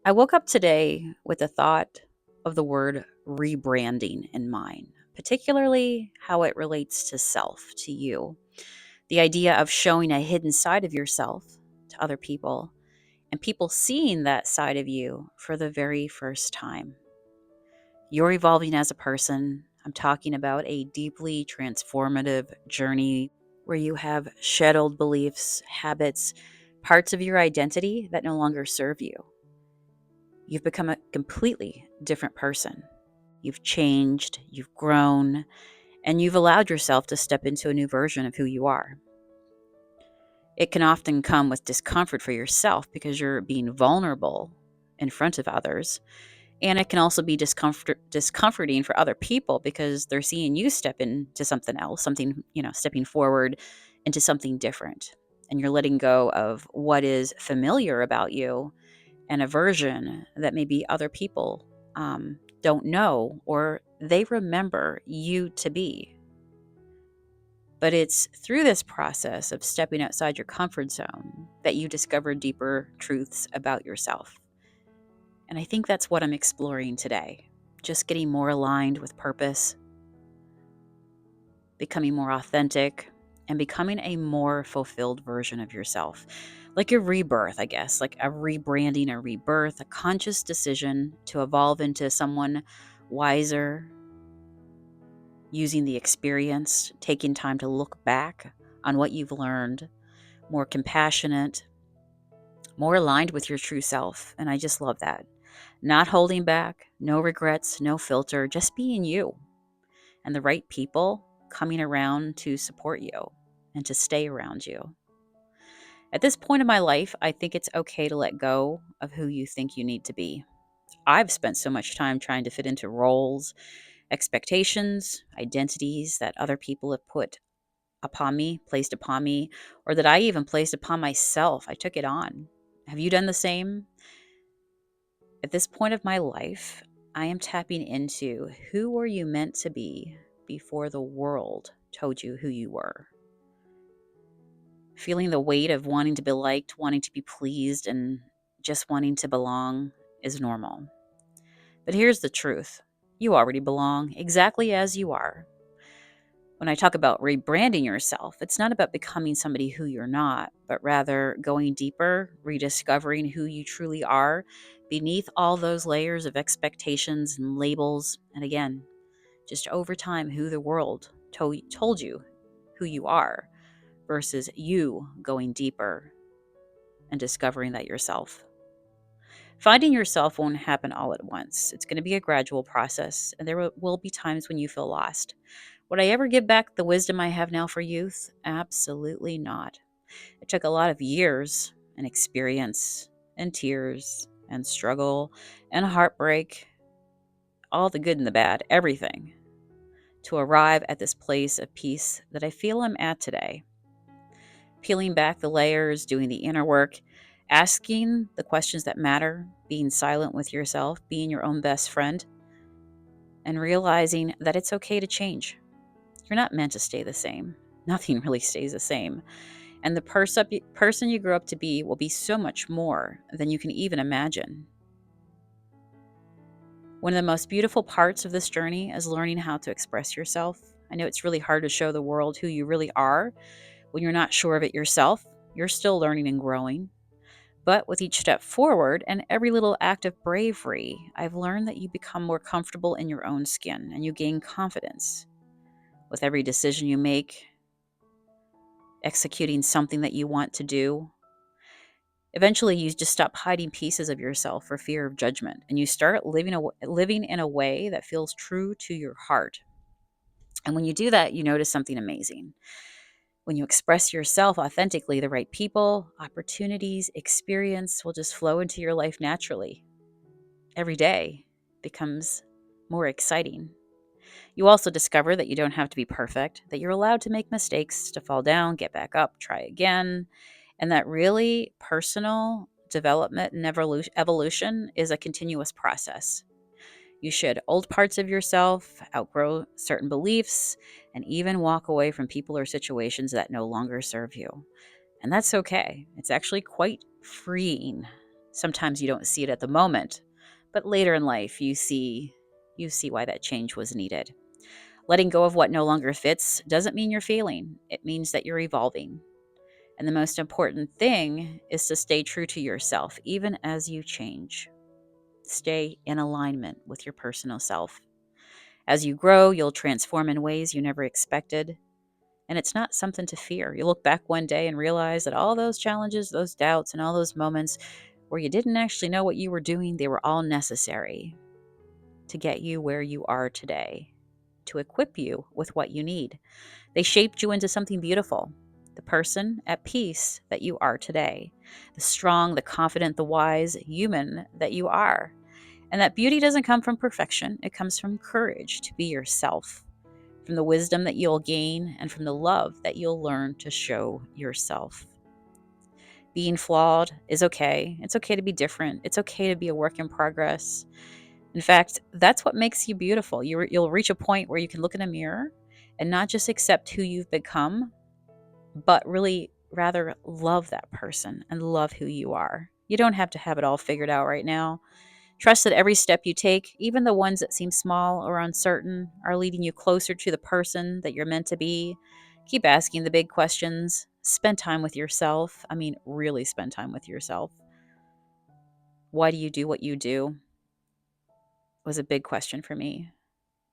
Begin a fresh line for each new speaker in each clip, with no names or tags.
I woke up today with the thought of the word rebranding in mind, particularly how it relates to self, to you. The idea of showing a hidden side of yourself to other people and people seeing that side of you for the very first time. You're evolving as a person. I'm talking about a deeply transformative journey where you have shed old beliefs, habits, parts of your identity that no longer serve you. You've become a completely different person. You've changed, you've grown, and you've allowed yourself to step into a new version of who you are. It can often come with discomfort for yourself because you're being vulnerable in front of others. And it can also be discomforting for other people because they're seeing you step into something else, something, stepping forward into something different. And you're letting go of what is familiar about you and a version that maybe other people don't know or they remember you to be. But it's through this process of stepping outside your comfort zone that you discover deeper truths about yourself. And I think that's what I'm exploring today. Just getting more aligned with purpose, becoming more authentic, and becoming a more fulfilled version of yourself. Like a rebirth, I guess, like a rebranding, a rebirth, a conscious decision to evolve into someone wiser, using the experience, taking time to look back on what you've learned, more compassionate, more aligned with your true self. And I just love that. Not holding back, no regrets, no filter, just being you and the right people coming around to support you and to stay around you. At this point in my life, I think it's okay to let go of who you think you need to be. I've spent so much time trying to fit into roles, expectations, identities that other people have put upon me, placed upon me, or that I even placed upon myself. I took it on. Have you done the same? At this point of my life, I am tapping into who were you meant to be before the world told you who you were. Feeling the weight of wanting to be liked, wanting to be pleased, and just wanting to belong is normal. But here's the truth. You already belong exactly as you are. When I talk about rebranding yourself, it's not about becoming somebody who you're not, but rather going deeper, rediscovering who you truly are beneath all those layers of expectations and labels. And again, just over time, who the world told you who you are versus you going deeper and discovering that yourself. Finding yourself won't happen all at once. It's going to be a gradual process, and there will be times when you feel lost. Would I ever give back the wisdom I have now for youth? Absolutely not. It took a lot of years and experience and tears and struggle and heartbreak, all the good and the bad, everything, to arrive at this place of peace that I feel I'm at today. Peeling back the layers, doing the inner work, asking the questions that matter, being silent with yourself, being your own best friend, and realizing that it's okay to change. You're not meant to stay the same. Nothing really stays the same. And the person you grew up to be will be so much more than you can even imagine. One of the most beautiful parts of this journey is learning how to express yourself. I know it's really hard to show the world who you really are when you're not sure of it yourself. You're still learning and growing. But with each step forward and every little act of bravery, I've learned that you become more comfortable in your own skin and you gain confidence. With every decision you make, executing something that you want to do, eventually you just stop hiding pieces of yourself for fear of judgment and you start living in a way that feels true to your heart. And when you do that, you notice something amazing. When you express yourself authentically, the right people, opportunities, experience will just flow into your life naturally. Every day becomes more exciting. You also discover that you don't have to be perfect, that you're allowed to make mistakes, to fall down, get back up, try again, and that really personal development and evolution is a continuous process. You shed old parts of yourself, outgrow certain beliefs, and even walk away from people or situations that no longer serve you. And that's okay. It's actually quite freeing. Sometimes you don't see it at the moment, but later in life you see why that change was needed. Letting go of what no longer fits doesn't mean you're failing. It means that you're evolving. And the most important thing is to stay true to yourself, even as you change. Stay in alignment with your personal self. As you grow, you'll transform in ways you never expected. And it's not something to fear. You look back one day and realize that all those challenges, those doubts, and all those moments where you didn't actually know what you were doing, they were all necessary to get you where you are today, to equip you with what you need. They shaped you into something beautiful, the person at peace that you are today, the strong, the confident, the wise human that you are. And that beauty doesn't come from perfection, it comes from courage to be yourself, from the wisdom that you'll gain, and from the love that you'll learn to show yourself. Being flawed is okay. It's okay to be different. It's okay to be a work in progress. In fact, that's what makes you beautiful. You'll reach a point where you can look in a mirror and not just accept who you've become, but really rather love that person and love who you are. You don't have to have it all figured out right now. Trust that every step you take, even the ones that seem small or uncertain, are leading you closer to the person that you're meant to be. Keep asking the big questions. Spend time with yourself. I mean, really spend time with yourself. Why do you do what you do? Was a big question for me.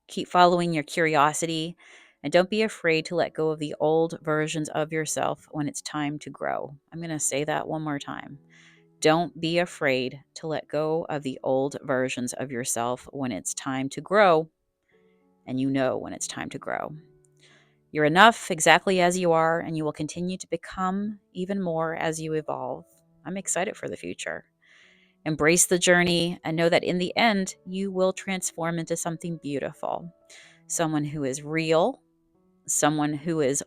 Keep following your curiosity and don't be afraid to let go of the old versions of yourself when it's time to grow. I'm going to say that one more time. Don't be afraid to let go of the old versions of yourself when it's time to grow, and you know when it's time to grow. You're enough exactly as you are, and you will continue to become even more as you evolve. I'm excited for the future. Embrace the journey and know that in the end, you will transform into something beautiful. Someone who is real, someone who is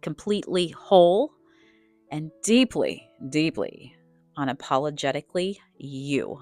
completely whole and deeply, deeply, unapologetically you.